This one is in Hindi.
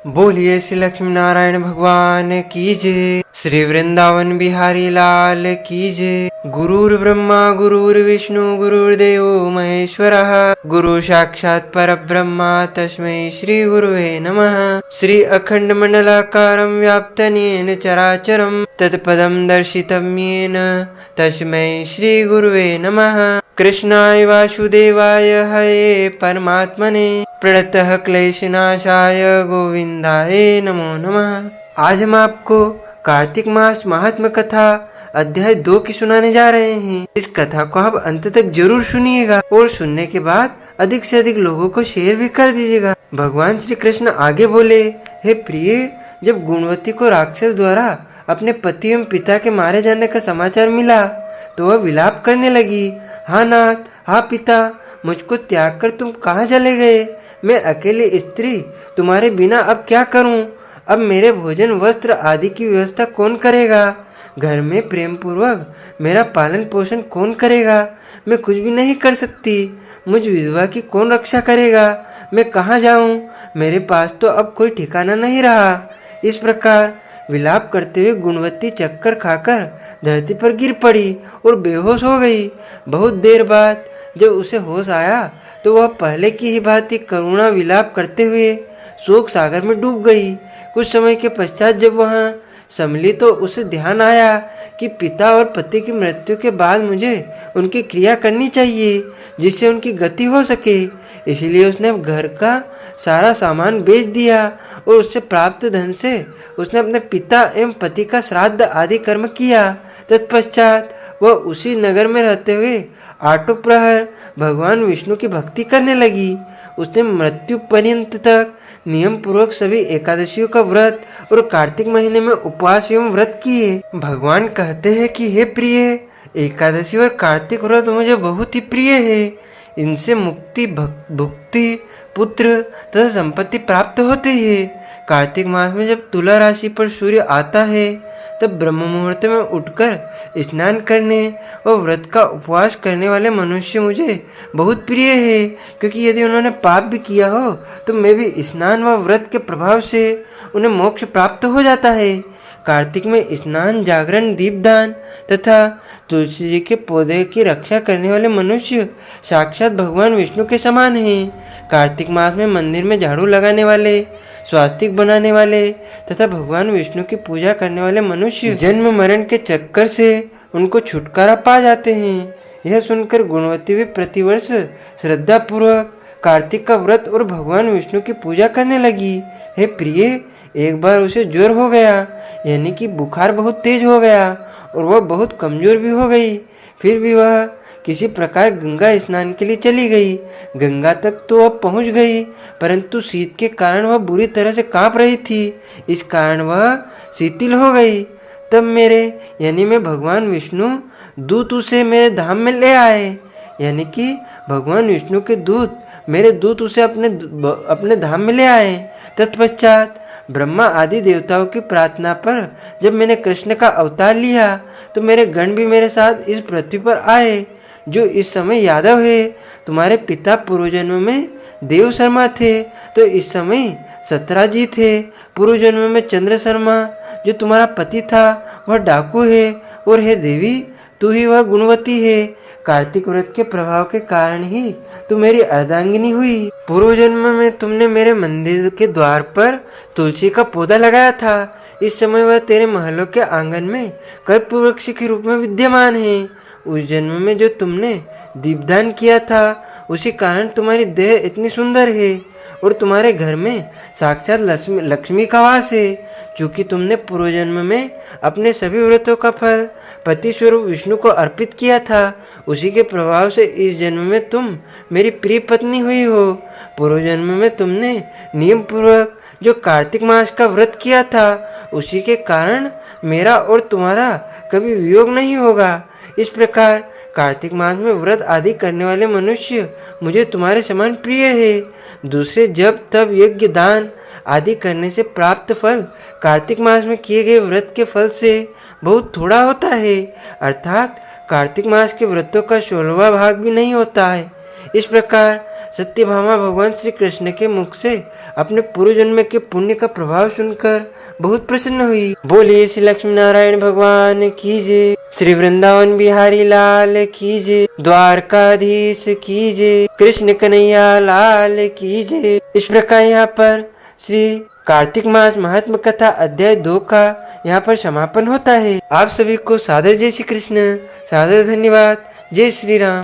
बोलिए श्री लक्ष्मी नारायण भगवान की जय। श्री वृंदावन बिहारी लाल की जय। गुरुर् ब्रह्मा गुरुर्विष्णु गुरुर्देव महेश्वरः गुरु साक्षात् परब्रह्म तस्मै श्री गुरुवे नमः। श्री अखंड मंडलाकारं व्याप्तं येन चराचरं तत्पदं दर्शितं येन तस्मै श्री गुरुवे नमः। कृष्णाय वासुदेवाय हये परमात्मने प्रणतः क्लेशनाशाय गोविंदाय नमो नमः। आज हम आपको कार्तिक मास महात्म्य कथा अध्याय 2 की सुनाने जा रहे हैं। इस कथा को आप अंत तक जरूर सुनिएगा और सुनने के बाद अधिक से अधिक लोगों को शेयर भी कर दीजिएगा। भगवान श्री कृष्ण आगे बोले, हे प्रिय, जब गुणवती को राक्षस द्वारा अपने पति एवं पिता के मारे जाने का समाचार मिला तो वह विलाप करने लगी। हाँ नाथ, हाँ पिता, मुझको त्याग कर तुम कहाँ चले गए? मैं अकेली स्त्री तुम्हारे बिना अब क्या करूं? अब मेरे भोजन वस्त्र आदि की व्यवस्था कौन करेगा? घर में प्रेम पूर्वक मेरा पालन पोषण कौन करेगा? मैं कुछ भी नहीं कर सकती। मुझ विधवा की कौन रक्षा करेगा? मैं कहाँ जाऊं? मेरे पास तो अब कोई ठिकाना नहीं रहा। इस प्रकार विलाप करते हुए गुणवती चक्कर खाकर धरती पर गिर पड़ी और बेहोश हो गई। बहुत देर बाद जब उसे होश आया तो वह पहले की ही भांति करुणा विलाप करते हुए शोक सागर में डूब गई। कुछ समय के पश्चात जब वहां संभली तो उसे ध्यान आया कि पिता और पति की मृत्यु के बाद मुझे उनकी क्रिया करनी चाहिए जिससे उनकी गति हो सके। इसीलिए उसने घर का सारा सामान बेच दिया और उससे प्राप्त धन से उसने अपने पिता एवं पति का श्राद्ध आदि कर्म किया। तत्पश्चात वह उसी नगर में रहते हुए आठों प्रहर भगवान विष्णु की भक्ति करने लगी। उसने मृत्यु पर्यंत तक नियम पूर्वक सभी एकादशियों का व्रत और कार्तिक महीने में उपवास एवं व्रत किए। भगवान कहते हैं कि हे प्रिय, एकादशी और कार्तिक व्रत मुझे बहुत ही प्रिय है। इनसे मुक्ति, भुक्ति, पुत्र तथा संपत्ति प्राप्त होती है। कार्तिक मास में जब तुला राशि पर सूर्य आता है तब ब्रह्म मुहूर्त में उठकर स्नान करने और व्रत का उपवास करने वाले मनुष्य मुझे बहुत प्रिय है, क्योंकि यदि उन्होंने पाप भी किया हो तो मैं भी स्नान व व्रत के प्रभाव से उन्हें मोक्ष प्राप्त हो जाता है। कार्तिक में स्नान, जागरण, दीपदान तथा तुलसी जी के पौधे की रक्षा करने वाले मनुष्य साक्षात भगवान विष्णु के समान हैं। कार्तिक मास में मंदिर में झाड़ू लगाने वाले, स्वास्तिक बनाने वाले तथा भगवान विष्णु की पूजा करने वाले मनुष्य जन्म मरण के चक्कर से उनको छुटकारा पा जाते हैं। यह सुनकर गुणवती भी प्रतिवर्ष श्रद्धा पूर्वक कार्तिक का व्रत और भगवान विष्णु की पूजा करने लगी। हे प्रिय, एक बार उसे ज्वर हो गया, यानी कि बुखार बहुत तेज हो गया और वह बहुत कमजोर भी हो गई। फिर भी वह किसी प्रकार गंगा स्नान के लिए चली गई। गंगा तक तो वह पहुंच गई, परंतु शीत के कारण वह बुरी तरह से कांप रही थी। इस कारण वह शिथिल हो गई। तब मेरे यानी मैं भगवान विष्णु दूत उसे मेरे धाम में ले आए, यानी कि भगवान विष्णु के दूत मेरे दूत उसे अपने धाम में ले आए। तत्पश्चात ब्रह्मा आदि देवताओं की प्रार्थना पर जब मैंने कृष्ण का अवतार लिया तो मेरे गण भी मेरे साथ इस पृथ्वी पर आए। जो इस समय यादव है, तुम्हारे पिता पूर्व जन्म में देव शर्मा थे तो इस समय सतराजी थे। पूर्व जन्म में चंद्र शर्मा जो तुम्हारा पति था वह डाकू है, और हे देवी, तू ही वह गुणवती है। कार्तिक व्रत के प्रभाव के कारण ही तू मेरी अर्धांगिनी हुई। पूर्व जन्म में तुमने मेरे मंदिर के द्वार पर तुलसी का पौधा लगाया था। इस समय वह तेरे महलों के आंगन में कल्प वृक्ष के रूप में विद्यमान है। उस जन्म में जो तुमने दीपदान किया था उसी कारण तुम्हारी देह इतनी सुंदर है और तुम्हारे घर में साक्षात लक्ष्मी का वास है। चूंकि तुमने पूर्व जन्म में अपने सभी व्रतों का फल पति स्वरूप विष्णु को अर्पित किया था, उसी के प्रभाव से इस जन्म में तुम मेरी प्रिय पत्नी हुई हो। पूर्व जन्म में तुमने नियम पूर्वक जो कार्तिक मास का व्रत किया था उसी के कारण मेरा और तुम्हारा कभी वियोग नहीं होगा। इस प्रकार कार्तिक मास में व्रत आदि करने वाले मनुष्य मुझे तुम्हारे समान प्रिय है। दूसरे जब तब यज्ञ, दान आदि करने से प्राप्त फल कार्तिक मास में किए गए व्रत के फल से बहुत थोड़ा होता है, अर्थात कार्तिक मास के व्रतों का 16वां भाग भी नहीं होता है। इस प्रकार सत्यभामा भगवान श्री कृष्ण के मुख से अपने पूर्व जन्म के पुण्य का प्रभाव सुनकर बहुत प्रसन्न हुई। बोलिए श्री लक्ष्मी नारायण भगवान की जय, श्री वृंदावन बिहारी लाल की जय, द्वारकाधीश की जय, कृष्ण कन्हैया लाल की जय। इस प्रकार यहाँ पर श्री कार्तिक मास महात्म कथा अध्याय 2 का यहाँ पर समापन होता है। आप सभी को सादर जय श्री कृष्ण, सादर धन्यवाद। जय श्री राम।